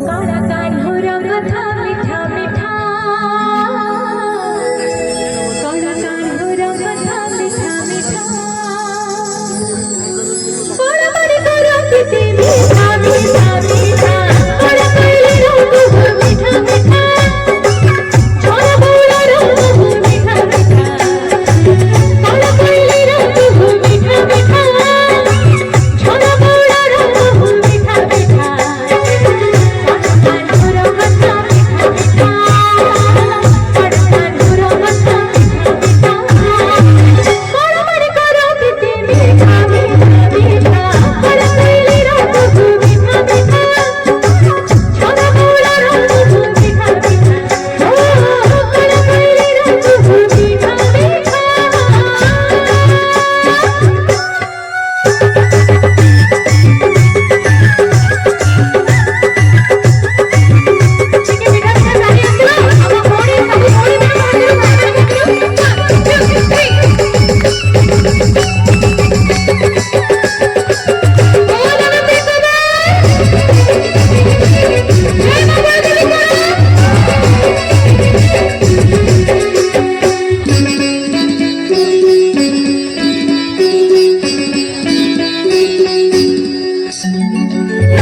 काळा कान्होर कथा मिठा मिठा काळा कान्होर कथा मिठा मिठा बडबड करत ते मिठा मिठा मिठा काळा कोइलिरा कुहू मिठा मिठा झोला बोला कुहू मिठा मिठा काळा कोइलिरा कुहू मिठा मिठा झोला बोला कुहू मिठा मिठा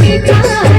mitha